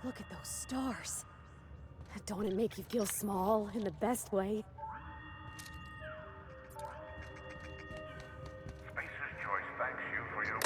Look at those stars. Don't it make you feel small in the best way? Spacer's Choice thanks you for your...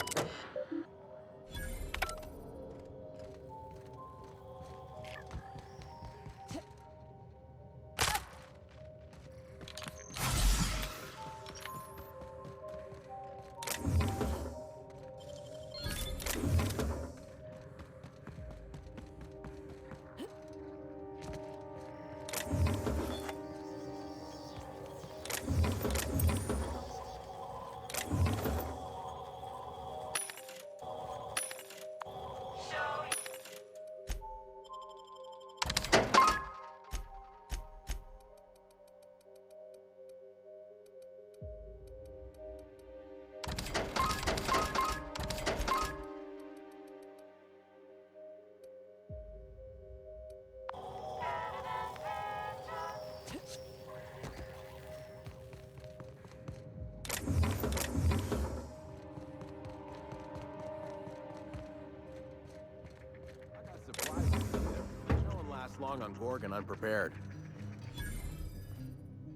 Long on Gorgon unprepared.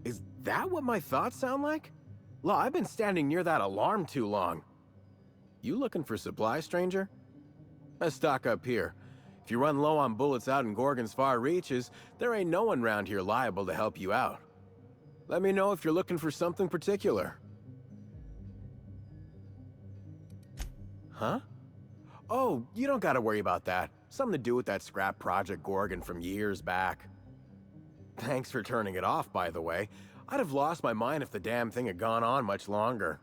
Is that what my thoughts sound like? Look, I've been standing near that alarm too long. You looking for supply, stranger? Let's stock up here. If you run low on bullets out in Gorgon's far reaches, there ain't no one round here liable to help you out. Let me know if you're looking for something particular. Huh? Oh, you don't gotta worry about that. Something to do with that scrap project Gorgon from years back. Thanks for turning it off, by the way. I'd have lost my mind if the damn thing had gone on much longer.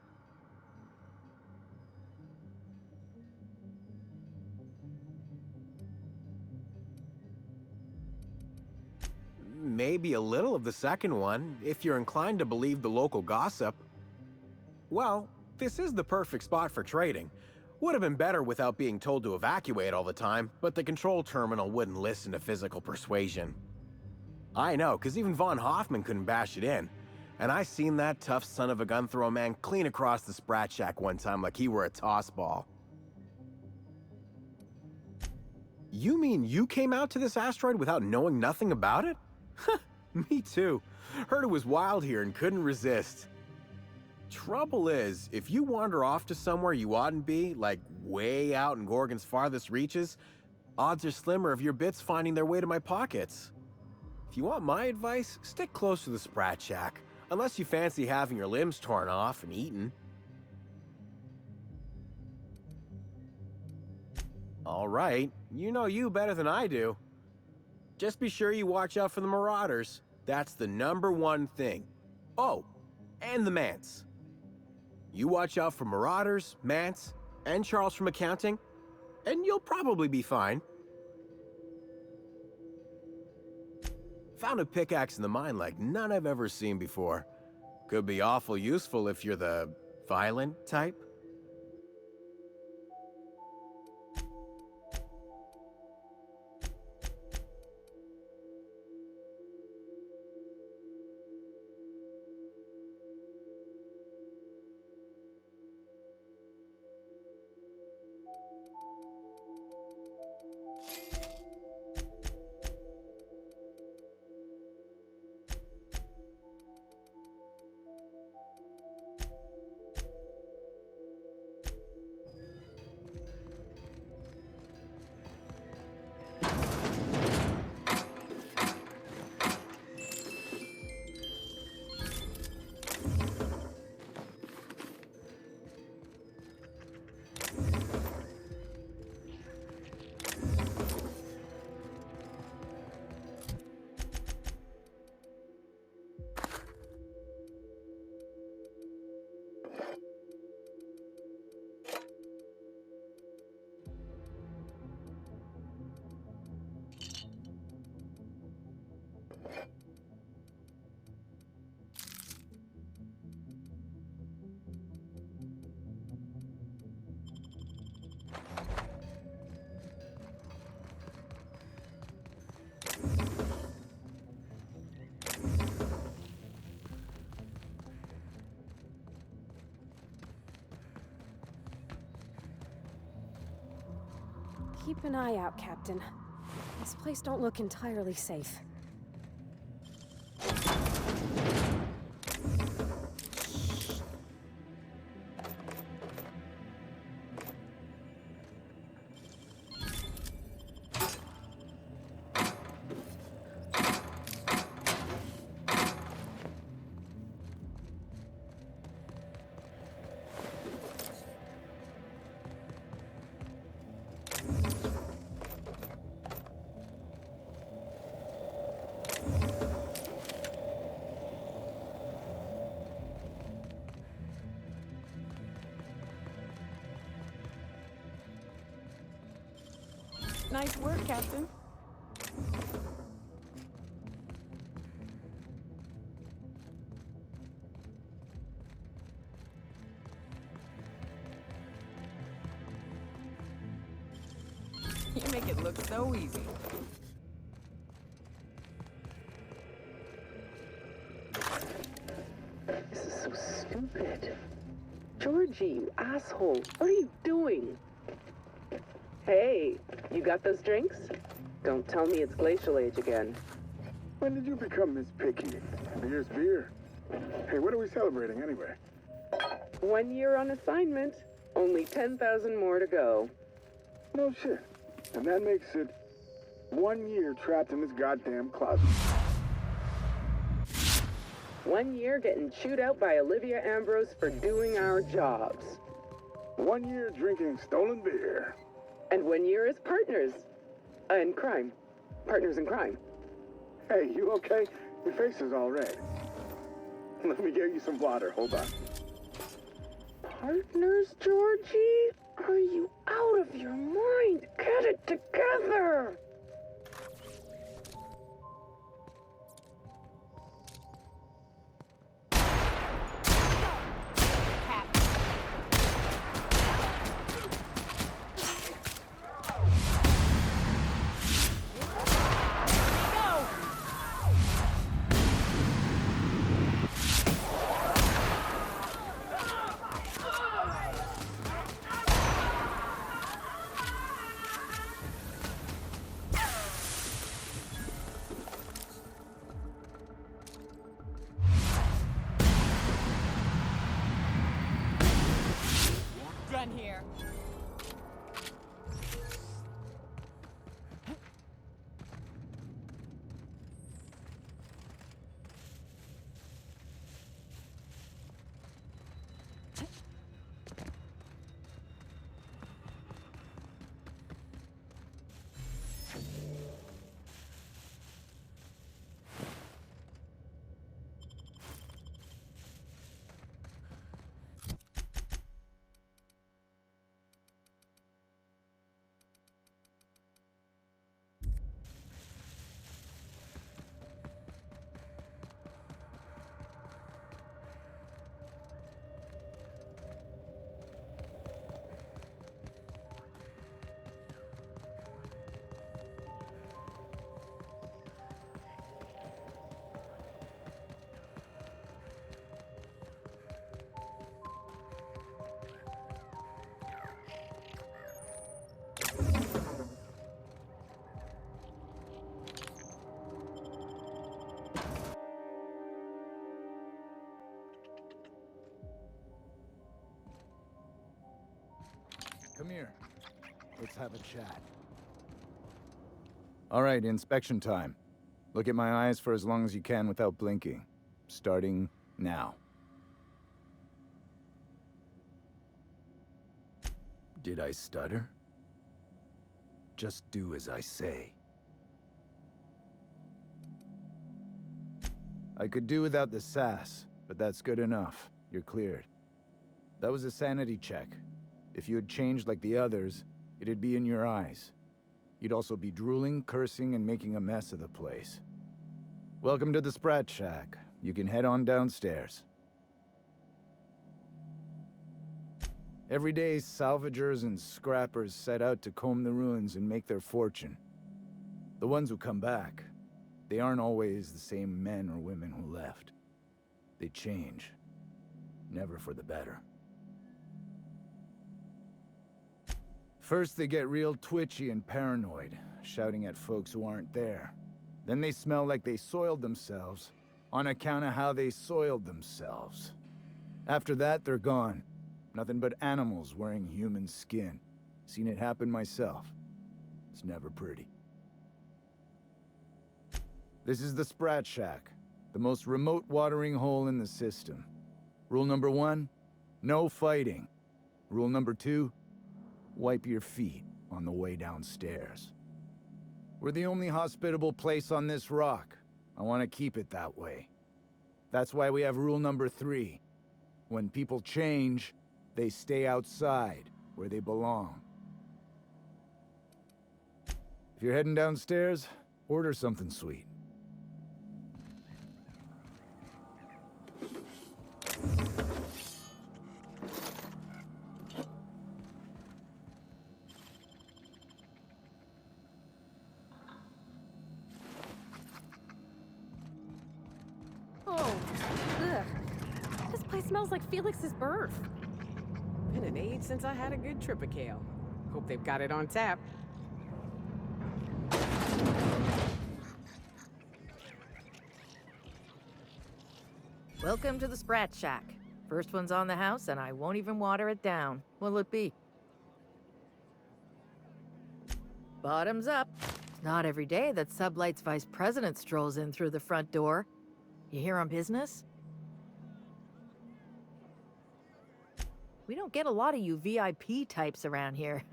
Maybe a little of the second one, if you're inclined to believe the local gossip. Well, this is the perfect spot for trading. Would have been better without being told to evacuate all the time, but the control terminal wouldn't listen to physical persuasion. I know, because even Von Hoffman couldn't bash it in. And I seen that tough son of a gun throw a man clean across the Sprat Shack one time like he were a toss ball. You mean you came out to this asteroid without knowing nothing about it? Me too. Heard it was wild here and couldn't resist. Trouble is, if you wander off to somewhere you oughtn't be, like way out in Gorgon's farthest reaches, odds are slimmer of your bits finding their way to my pockets. If you want my advice, stick close to the Sprat Shack, unless you fancy having your limbs torn off and eaten. All right, you know you better than I do. Just be sure you watch out for the Marauders. That's the #1 thing. Oh, and the Mance. You watch out for Marauders, Mance, and Charles from accounting, and you'll probably be fine. Found a pickaxe in the mine like none I've ever seen before. Could be awful useful if you're the violent type. Keep an eye out, Captain. This place don't look entirely safe. Nice work, Captain. You make it look so easy. This is so stupid. Georgie, you asshole. What are you doing? Hey, you got those drinks? Don't tell me it's Glacial Age again. When did you become Miss Picky? Beer's beer. Hey, what are we celebrating anyway? 1 year on assignment. Only 10,000 more to go. No shit. And that makes it 1 year trapped in this goddamn closet. 1 year getting chewed out by Olivia Ambrose for doing our jobs. 1 year drinking stolen beer. And 1 year as partners. In crime. Partners in crime. Hey, you okay? Your face is all red. Let me get you some water. Hold on. Partners, Georgie? Are you out of your mind? Get it together! Run here. Come here. Let's have a chat. All right, inspection time. Look at my eyes for as long as you can without blinking. Starting now. Did I stutter? Just do as I say. I could do without the sass, but that's good enough. You're cleared. That was a sanity check. If you had changed like the others, it'd be in your eyes. You'd also be drooling, cursing, and making a mess of the place. Welcome to the Sprat Shack. You can head on downstairs. Every day, salvagers and scrappers set out to comb the ruins and make their fortune. The ones who come back, they aren't always the same men or women who left. They change. Never for the better. First, they get real twitchy and paranoid, shouting at folks who aren't there. Then they smell like they soiled themselves, on account of how they soiled themselves. After that, they're gone. Nothing but animals wearing human skin. Seen it happen myself. It's never pretty. This is the Sprat Shack, the most remote watering hole in the system. Rule number 1, no fighting. Rule number 2, wipe your feet on the way downstairs. We're the only hospitable place on this rock. I want to keep it that way. That's why we have rule number 3. When people change, they stay outside, where they belong. If you're heading downstairs, order something sweet. Oh, ugh. This place smells like Felix's birth. Been an age since I had a good trip of kale. Hope they've got it on tap. Welcome to the Sprat Shack. First one's on the house, and I won't even water it down. What'll it be? Bottoms up. It's not every day that Sublight's vice president strolls in through the front door. You here on business? We don't get a lot of you VIP types around here.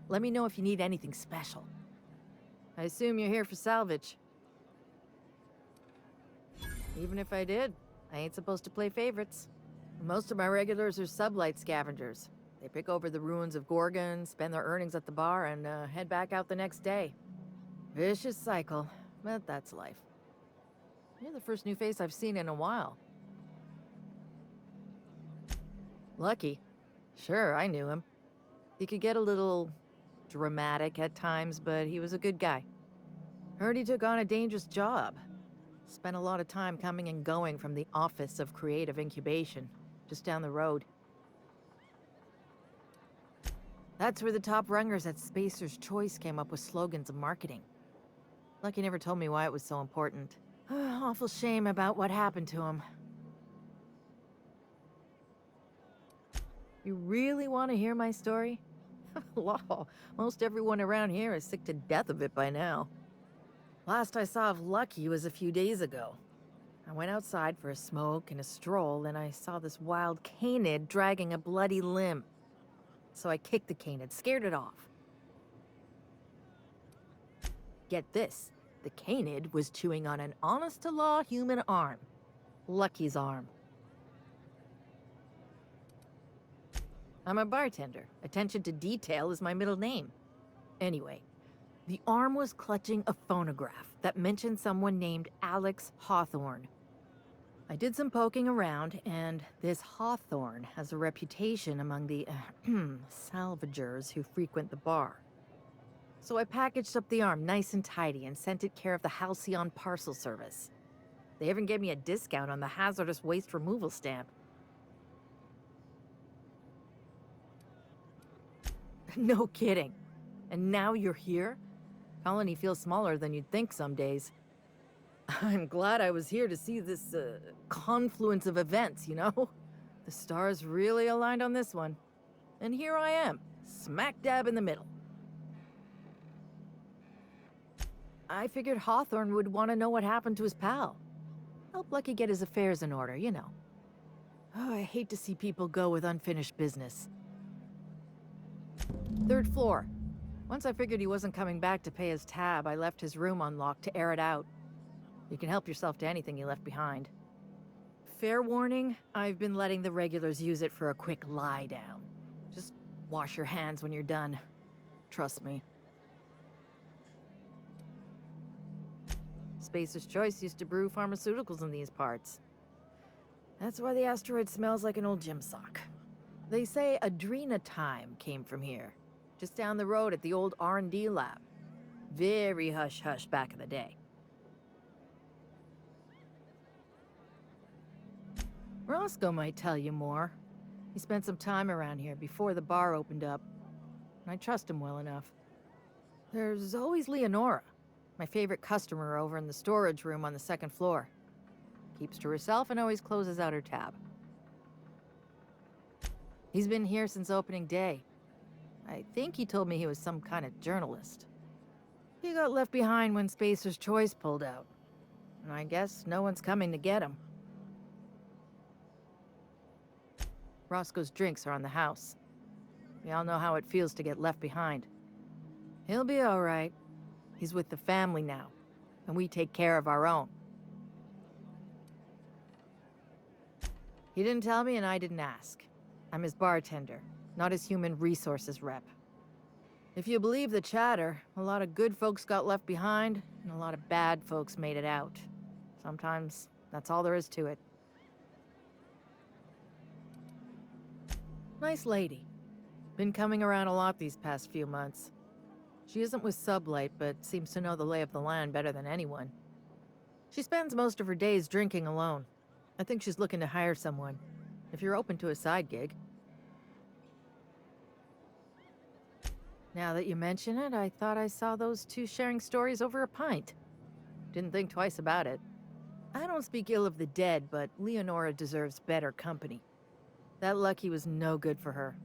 Let me know if you need anything special. I assume you're here for salvage. Even if I did, I ain't supposed to play favorites. Most of my regulars are Sublight scavengers. They pick over the ruins of Gorgon, spend their earnings at the bar, and head back out the next day. Vicious cycle, but that's life. You're the first new face I've seen in a while. Lucky. Sure, I knew him. He could get a little dramatic at times, but he was a good guy. Heard he took on a dangerous job. Spent a lot of time coming and going from the Office of Creative Incubation, just down the road. That's where the top rungers at Spacer's Choice came up with slogans and marketing. Lucky never told me why it was so important. Awful shame about what happened to him. You really want to hear my story? Law, most everyone around here is sick to death of it by now. Last I saw of Lucky was a few days ago. I went outside for a smoke and a stroll, and I saw this wild canid dragging a bloody limb. So I kicked the canid, scared it off. Get this, the canid was chewing on an honest-to-law human arm. Lucky's arm. I'm a bartender. Attention to detail is my middle name. Anyway, the arm was clutching a phonograph that mentioned someone named Alex Hawthorne. I did some poking around, and this Hawthorne has a reputation among the salvagers who frequent the bar. So I packaged up the arm nice and tidy and sent it care of the Halcyon Parcel Service. They even gave me a discount on the hazardous waste removal stamp. No kidding. And now you're here? Colony feels smaller than you'd think some days. I'm glad I was here to see this, confluence of events, you know? The stars really aligned on this one. And here I am, smack dab in the middle. I figured Hawthorne would want to know what happened to his pal. Help Lucky get his affairs in order, you know. Oh, I hate to see people go with unfinished business. 3rd floor. Once I figured he wasn't coming back to pay his tab, I left his room unlocked to air it out. You can help yourself to anything you left behind. Fair warning, I've been letting the regulars use it for a quick lie down. Just wash your hands when you're done. Trust me. Spacer's Choice used to brew pharmaceuticals in these parts. That's why the asteroid smells like an old gym sock. They say Adrenatime came from here, just down the road at the old R&D lab. Very hush-hush back in the day. Roscoe might tell you more. He spent some time around here before the bar opened up, and I trust him well enough. There's always Leonora, my favorite customer over in the storage room on the second floor. Keeps to herself and always closes out her tab. He's been here since opening day. I think he told me he was some kind of journalist. He got left behind when Spacer's Choice pulled out. And I guess no one's coming to get him. Roscoe's drinks are on the house. We all know how it feels to get left behind. He'll be all right. He's with the family now, and we take care of our own. He didn't tell me, and I didn't ask. I'm his bartender, not his human resources rep. If you believe the chatter, a lot of good folks got left behind, and a lot of bad folks made it out. Sometimes that's all there is to it. Nice lady. Been coming around a lot these past few months. She isn't with Sublight, but seems to know the lay of the land better than anyone. She spends most of her days drinking alone. I think she's looking to hire someone, if you're open to a side gig. Now that you mention it, I thought I saw those two sharing stories over a pint. Didn't think twice about it. I don't speak ill of the dead, but Leonora deserves better company. That Lucky was no good for her.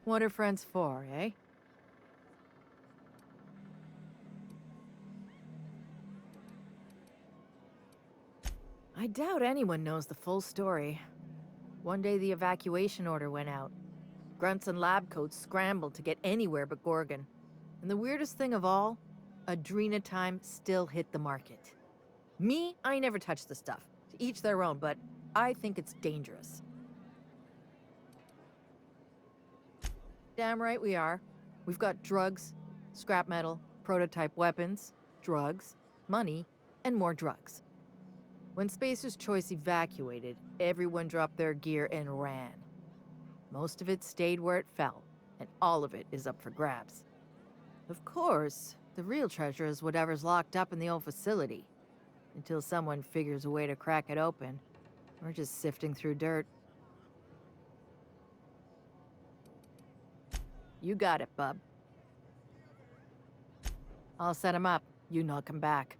What are friends for, eh? I doubt anyone knows the full story. One day the evacuation order went out. Grunts and lab coats scrambled to get anywhere but Gorgon. And the weirdest thing of all, Adrenatime still hit the market. Me, I never touched the stuff. To each their own, but I think it's dangerous. Damn right we are. We've got drugs, scrap metal, prototype weapons, drugs, money, and more drugs. When Spacer's Choice evacuated, everyone dropped their gear and ran. Most of it stayed where it fell, and all of it is up for grabs. Of course, the real treasure is whatever's locked up in the old facility. Until someone figures a way to crack it open, we're just sifting through dirt. You got it, bub. I'll set him up. You knock him back.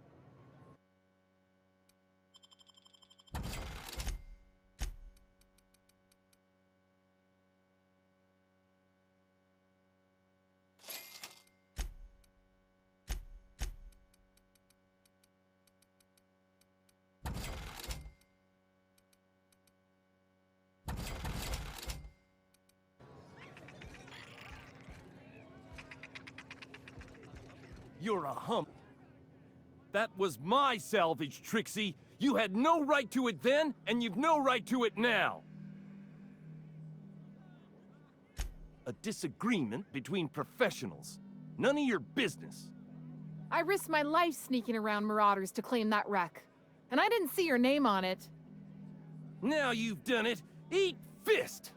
You're a hump. That was my salvage, Trixie. You had no right to it then, and you've no right to it now. A disagreement between professionals. None of your business. I risked my life sneaking around Marauders to claim that wreck. And I didn't see your name on it. Now you've done it. Eat fist!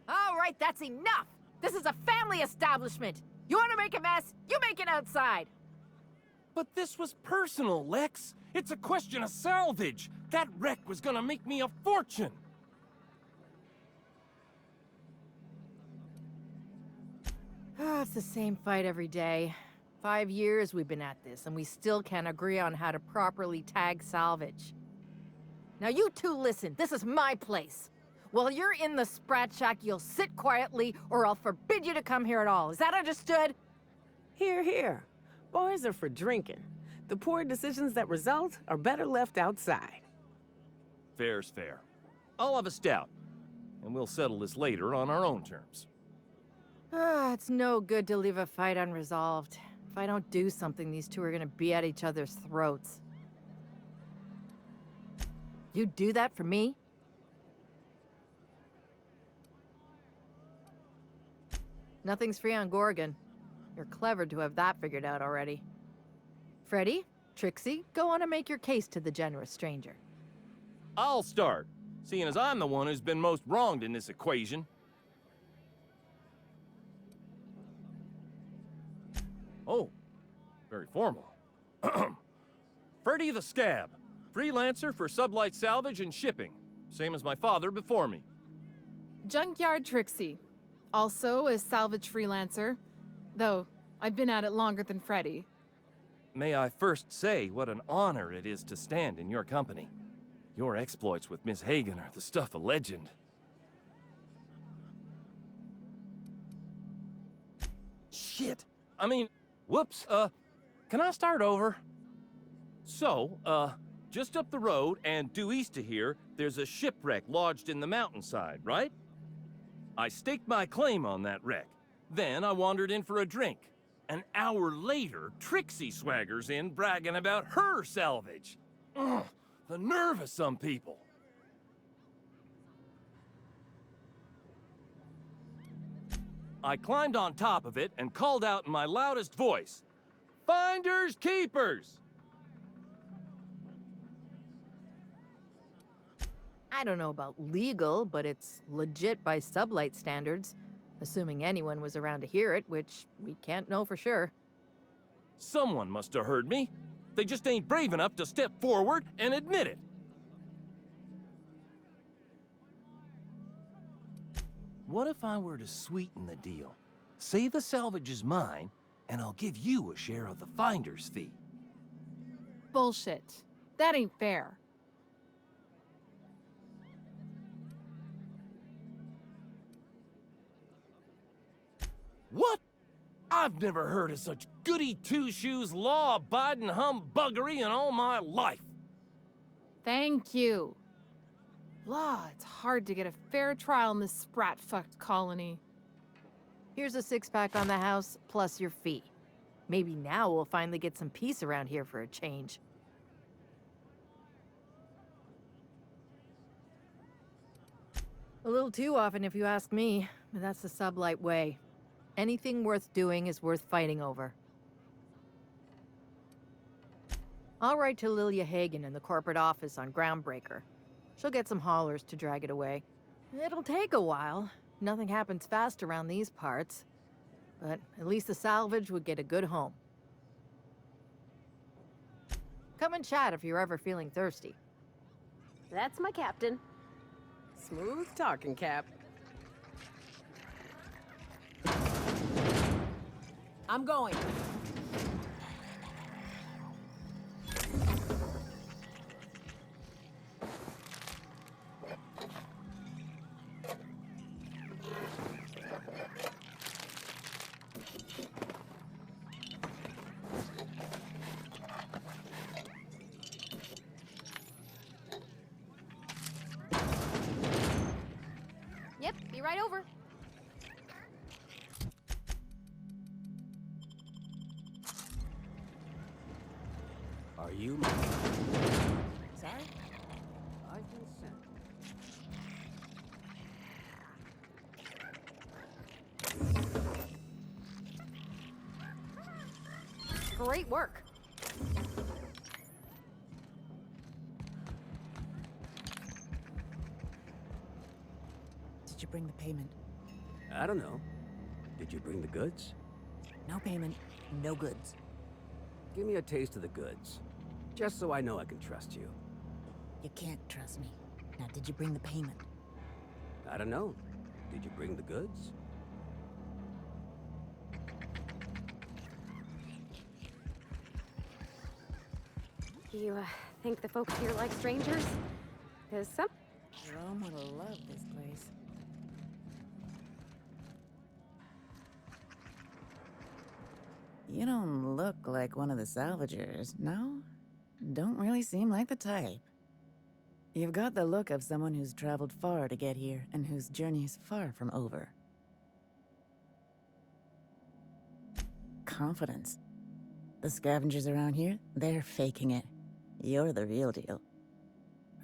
All right, that's enough! This is a family establishment! You want to make a mess? You make it outside! But this was personal, Lex. It's a question of salvage. That wreck was gonna make me a fortune. It's the same fight every day. 5 years we've been at this, and we still can't agree on how to properly tag salvage. Now you two listen, this is my place. While you're in the Sprat Shack, you'll sit quietly, or I'll forbid you to come here at all. Is that understood? Here, here. Boys are for drinking. The poor decisions that result are better left outside. Fair's fair. I'll have a stout, and we'll settle this later on our own terms. It's no good to leave a fight unresolved. If I don't do something, these two are gonna be at each other's throats. You do that for me? Nothing's free on Gorgon. You're clever to have that figured out already. Freddy, Trixie, go on and make your case to the generous stranger. I'll start, seeing as I'm the one who's been most wronged in this equation. Oh, very formal. Freddy the Scab, freelancer for Sublight Salvage and Shipping, same as my father before me. Junkyard Trixie, also a salvage freelancer. though I've been at it longer than Freddy. May I first say what an honor it is to stand in your company. Your exploits with Miss Hagen are the stuff of legend. Shit! I mean, whoops, can I start over? So, just up the road and due east of here, there's a shipwreck lodged in the mountainside, right? I staked my claim on that wreck. Then I wandered in for a drink. An hour later, Trixie swaggers in bragging about her salvage. Ugh, the nerve of some people. I climbed on top of it and called out in my loudest voice, "Finders keepers!" I don't know about legal, but it's legit by sublight standards. Assuming anyone was around to hear it, which we can't know for sure. Someone must have heard me. They just ain't brave enough to step forward and admit it. What if I were to sweeten the deal? Say the salvage is mine, and I'll give you a share of the finder's fee. Bullshit. That ain't fair. What? I've never heard of such goody two-shoes, law-abiding humbuggery in all my life. Thank you. Law, it's hard to get a fair trial in this sprat-fucked colony. Here's a six-pack on the house, plus your fee. Maybe now we'll finally get some peace around here for a change. A little too often if you ask me, but that's the sublight way. Anything worth doing is worth fighting over. I'll write to Lilia Hagen in the corporate office on Groundbreaker. She'll get some haulers to drag it away. It'll take a while. Nothing happens fast around these parts. But at least the salvage would get a good home. Come and chat if you're ever feeling thirsty. That's my captain. Smooth talking, Cap. I'm going. Yep, be right over. Are you? Sorry? I've been sent. Great work. Did you bring the payment? I don't know. Did you bring the goods? No payment, no goods. Give me a taste of the goods. Just so I know I can trust you. You can't trust me. Now, did you bring the payment? I don't know. Did you bring the goods? Do you, think the folks here like strangers? 'Cause some... Jerome would love this place. You don't look like one of the salvagers, no? Don't really seem like the type. You've got the look of someone who's traveled far to get here and whose journey is far from over. Confidence. The scavengers around here, they're faking it. You're the real deal.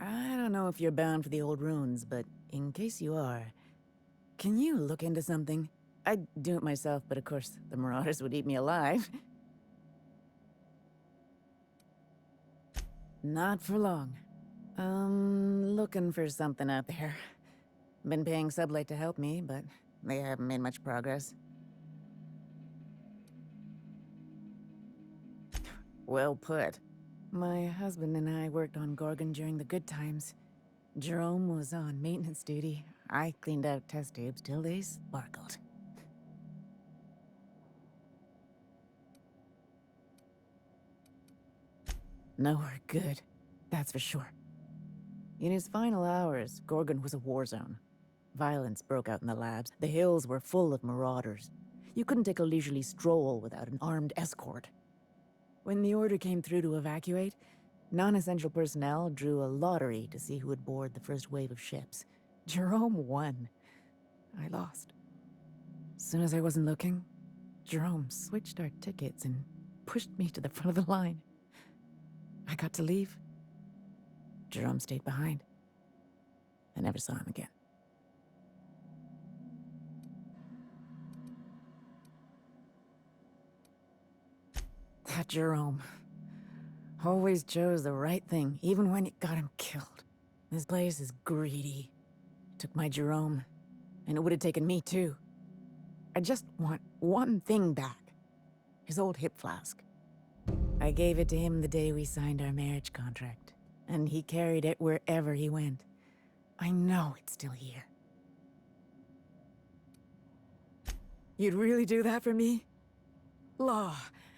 I don't know if you're bound for the old ruins, but in case you are, can you look into something? I'd do it myself, but of course, the Marauders would eat me alive. Not for long. Looking for something out there. Been paying Sublight to help me, but they haven't made much progress. Well put. My husband and I worked on Gorgon during the good times. Jerome was on maintenance duty. I cleaned out test tubes till they sparkled. Nowhere good, that's for sure. In his final hours, Gorgon was a war zone. Violence broke out in the labs. The hills were full of marauders. You couldn't take a leisurely stroll without an armed escort. When the order came through to evacuate, non-essential personnel drew a lottery to see who would board the first wave of ships. Jerome won. I lost. As soon as I wasn't looking, Jerome switched our tickets and pushed me to the front of the line. I got to leave. Jerome stayed behind. I never saw him again. That Jerome always chose the right thing, even when it got him killed. This place is greedy. Took my Jerome, and it would have taken me too. I just want one thing back. His old hip flask. I gave it to him the day we signed our marriage contract, and he carried it wherever he went. I know it's still here. You'd really do that for me? Law,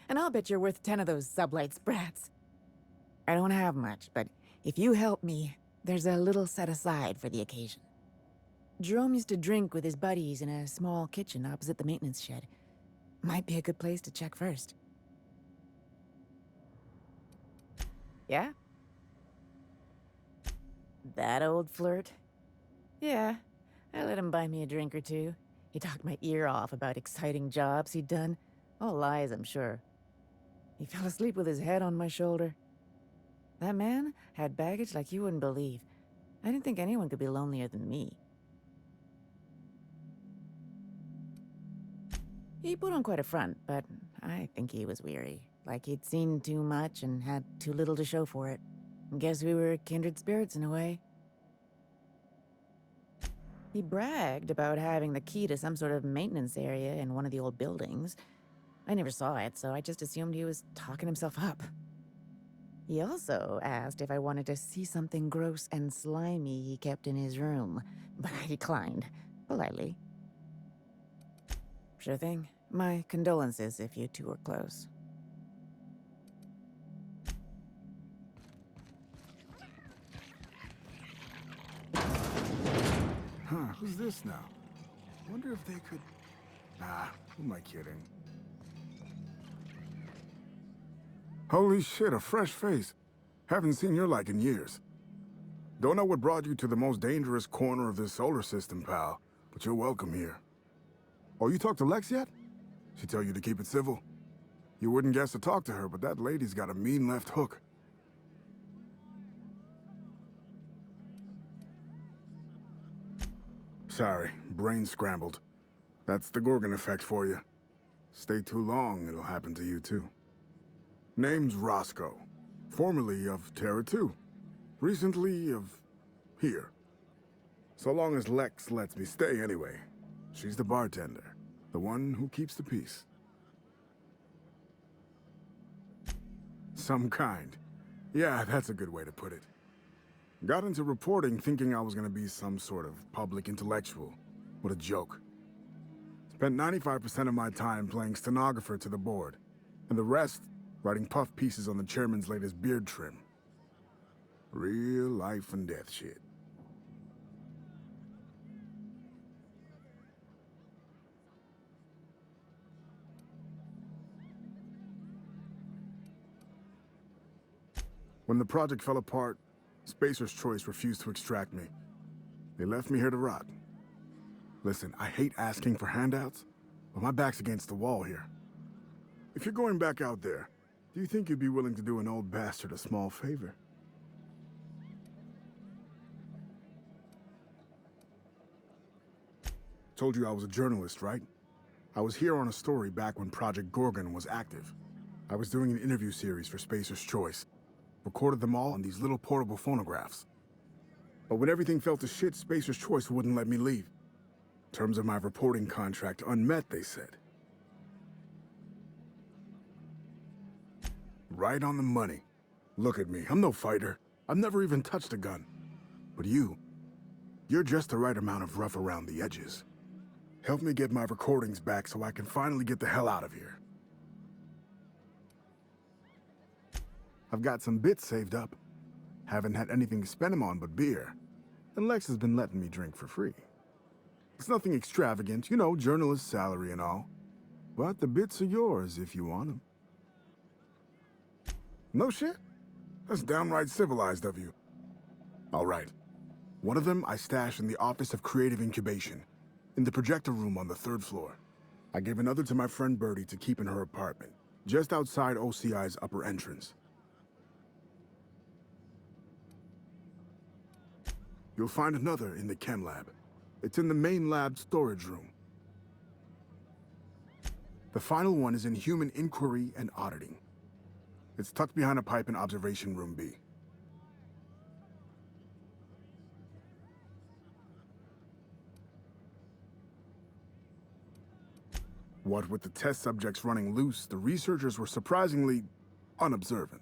and I'll bet you're worth 10 of those sublight sprats. I don't have much, but if you help me, there's a little set aside for the occasion. Jerome used to drink with his buddies in a small kitchen opposite the maintenance shed. Might be a good place to check first. Yeah? That old flirt? Yeah, I let him buy me a drink or two. He talked my ear off about exciting jobs he'd done. All lies, I'm sure. He fell asleep with his head on my shoulder. That man had baggage like you wouldn't believe. I didn't think anyone could be lonelier than me. He put on quite a front, but I think he was weary. Like he'd seen too much and had too little to show for it. Guess we were kindred spirits in a way. He bragged about having the key to some sort of maintenance area in one of the old buildings. I never saw it, so I just assumed he was talking himself up. He also asked if I wanted to see something gross and slimy he kept in his room, but I declined, politely. Sure thing. My condolences if you two were close. Huh, who's this now? Wonder if they could... Nah, who am I kidding? Holy shit, a fresh face. Haven't seen your like in years. Don't know what brought you to the most dangerous corner of this solar system, pal, but you're welcome here. Oh, you talked to Lex yet? She tell you to keep it civil? You wouldn't guess to talk to her, but that lady's got a mean left hook. Sorry, brain scrambled. That's the Gorgon effect for you. Stay too long, it'll happen to you too. Name's Roscoe, formerly of Terra 2. Recently of Here. So long as Lex lets me stay anyway. She's the bartender, the one who keeps the peace. Some kind. Yeah, that's a good way to put it. Got into reporting thinking I was gonna be some sort of public intellectual. What a joke. Spent 95% of my time playing stenographer to the board, and the rest writing puff pieces on the chairman's latest beard trim. Real life and death shit. When the project fell apart, Spacer's Choice refused to extract me. They left me here to rot. Listen, I hate asking for handouts, but my back's against the wall here. If you're going back out there, do you think you'd be willing to do an old bastard a small favor? Told you I was a journalist, right? I was here on a story back when Project Gorgon was active. I was doing an interview series for Spacer's Choice. Recorded them all on these little portable phonographs. But when everything fell to shit, Spacer's Choice wouldn't let me leave. Terms of my reporting contract unmet, they said. Right on the money. Look at me, I'm no fighter. I've never even touched a gun. But you're just the right amount of rough around the edges. Help me get my recordings back so I can finally get the hell out of here. I've got some bits saved up. Haven't had anything to spend them on but beer. And Lex has been letting me drink for free. It's nothing extravagant, you know, journalist salary and all. But the bits are yours if you want them. No shit? That's downright civilized of you. All right. One of them I stashed in the Office of Creative Incubation, in the projector room on the 3rd floor. I gave another to my friend Birdie to keep in her apartment, just outside OCI's upper entrance. You'll find another in the chem lab. It's in the main lab storage room. The final one is in human inquiry and auditing. It's tucked behind a pipe in observation room B. What with the test subjects running loose, the researchers were surprisingly unobservant.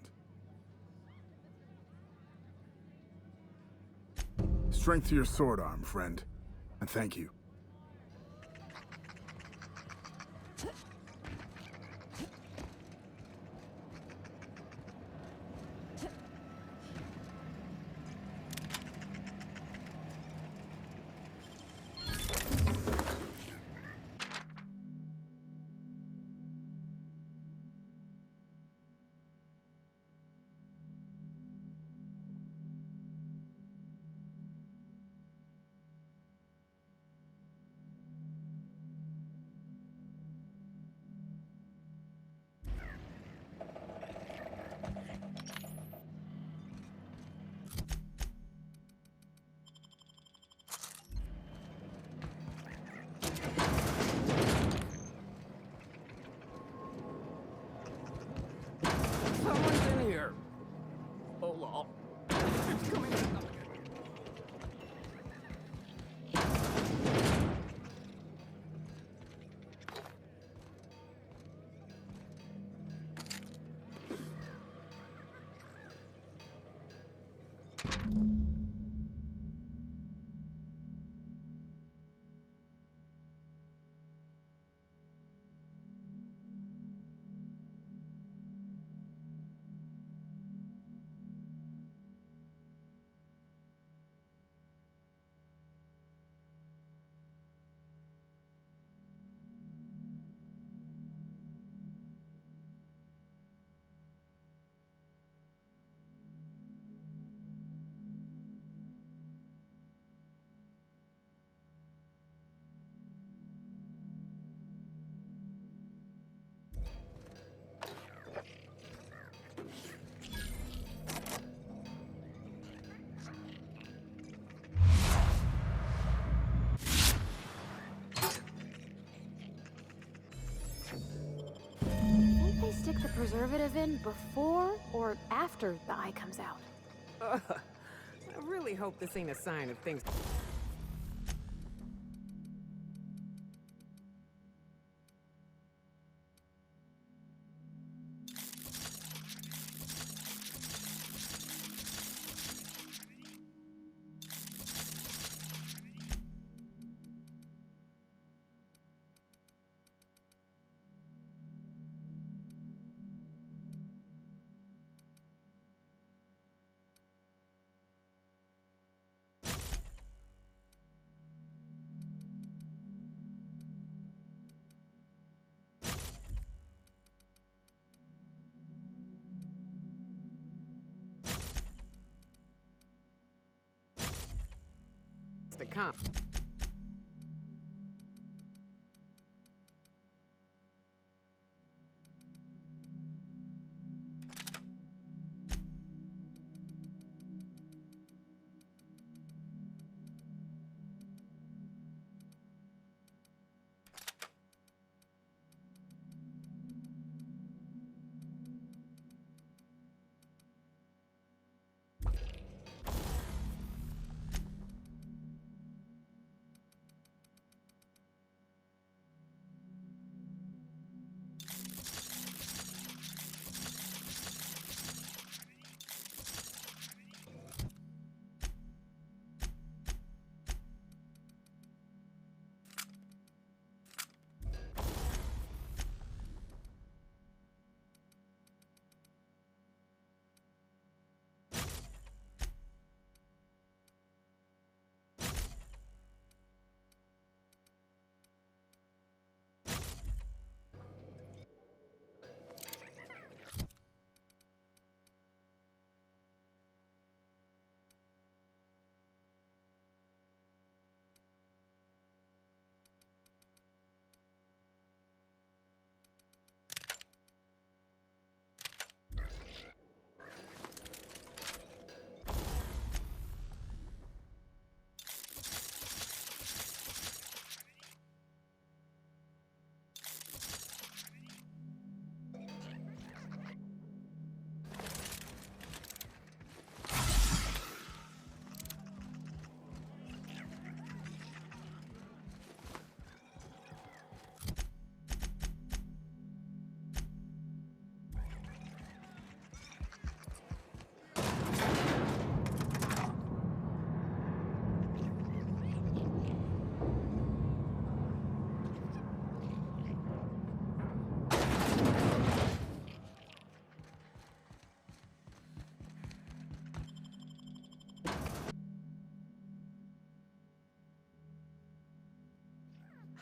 Strength to your sword arm, friend. And thank you. Someone's in here. Oh, lol. It's coming in. Stick the preservative in before or after the eye comes out? I really hope this ain't a sign of things. To come.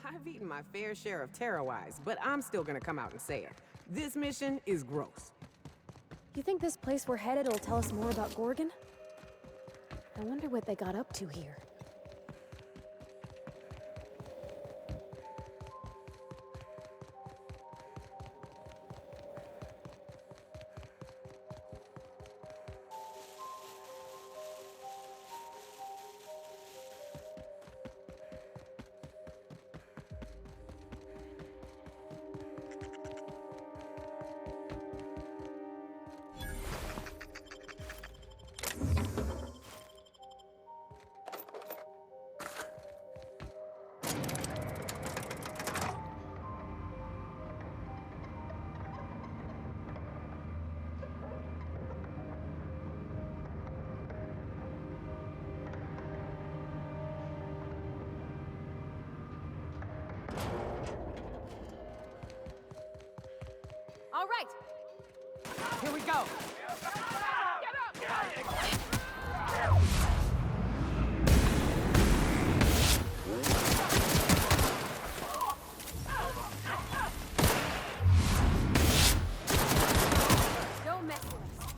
I've eaten my fair share of tarot eyes, but I'm still gonna come out and say it. This mission is gross. You think this place we're headed will tell us more about Gorgon? I wonder what they got up to here. All right. Here we go. Don't mess with us.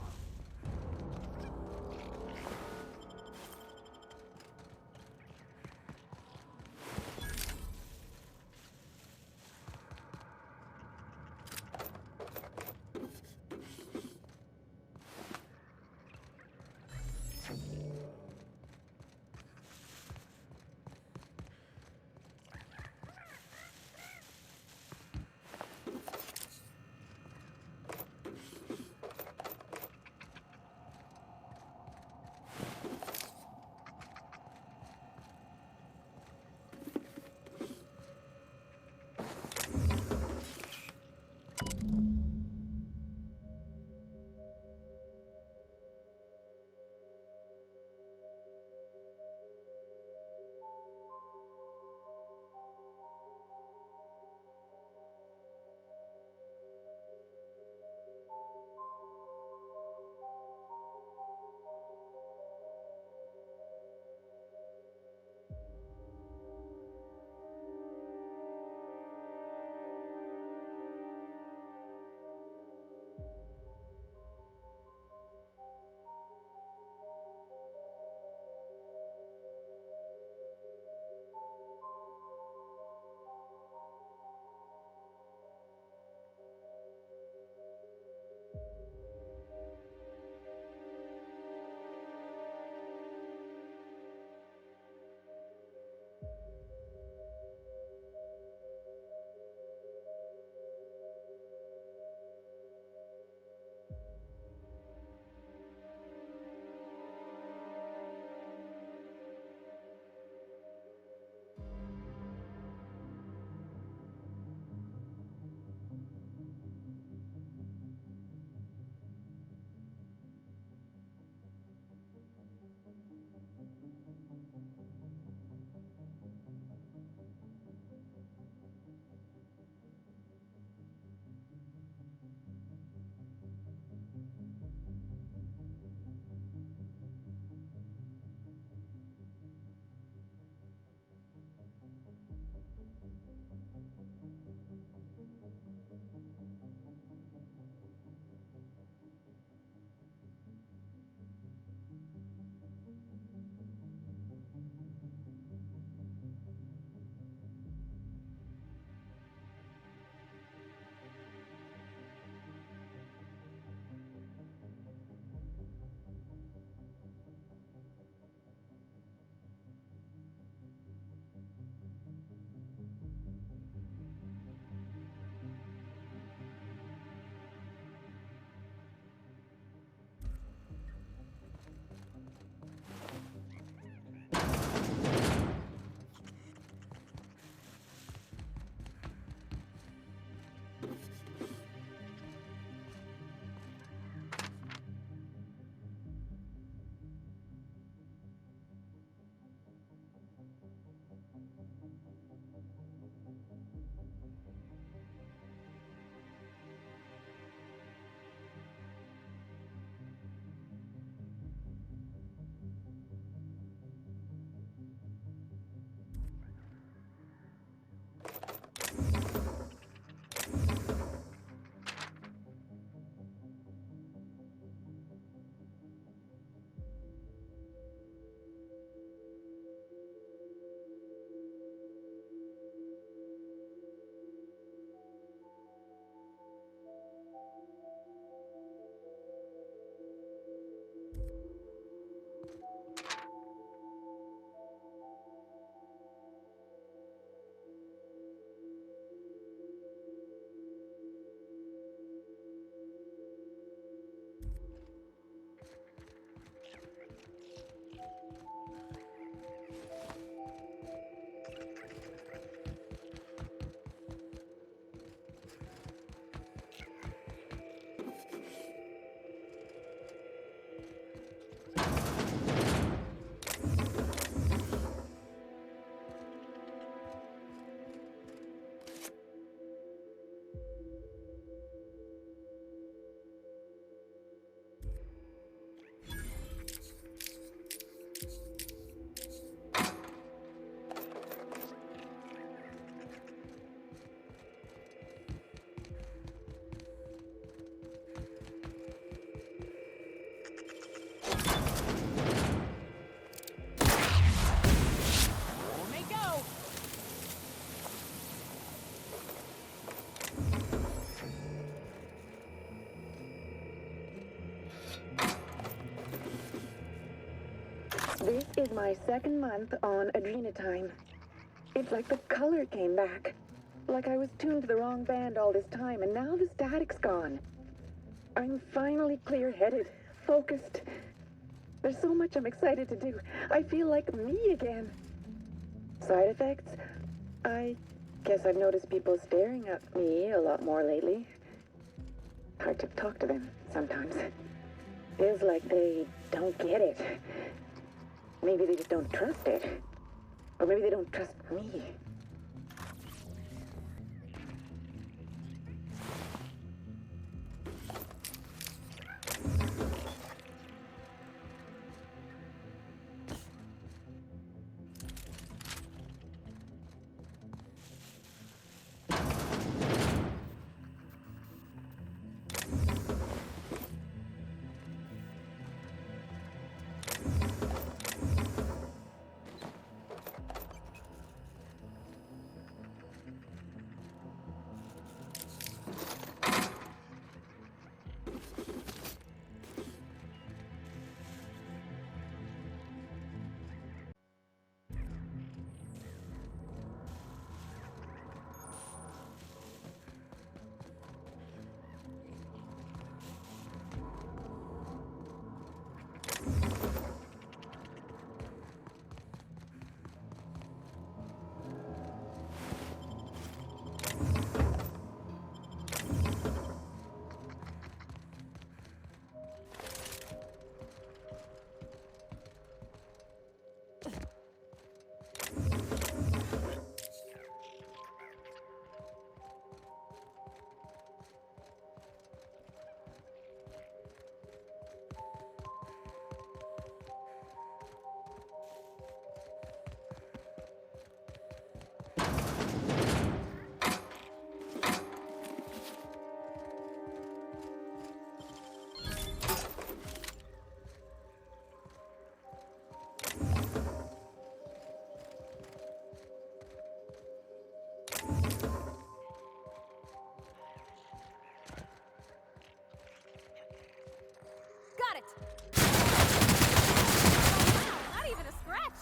This is my second month on Adrenatime. It's like the color came back. Like I was tuned to the wrong band all this time, and now the static's gone. I'm finally clear-headed, focused. There's so much I'm excited to do. I feel like me again. Side effects? I guess I've noticed people staring at me a lot more lately. Hard to talk to them sometimes. Feels like they don't get it. Maybe they just don't trust it. Or maybe they don't trust me. Got it! Wow, not even a scratch!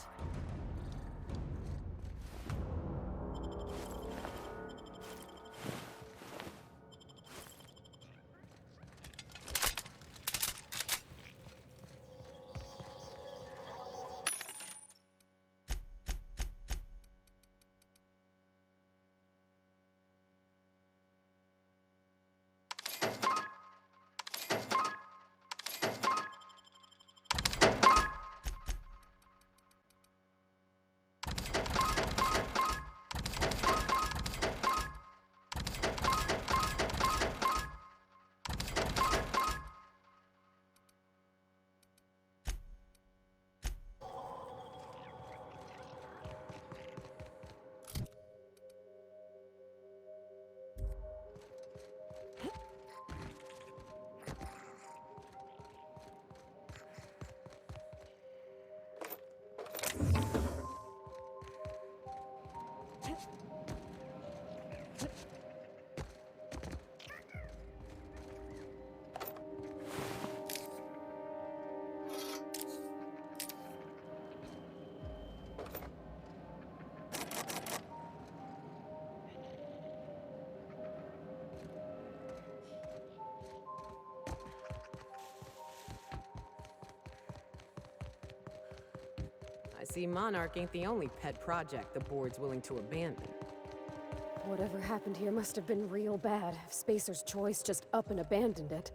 I see Monarch ain't the only pet project the board's willing to abandon. Whatever happened here must have been real bad if Spacer's Choice just up and abandoned it.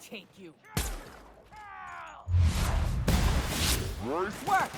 take you. Whack!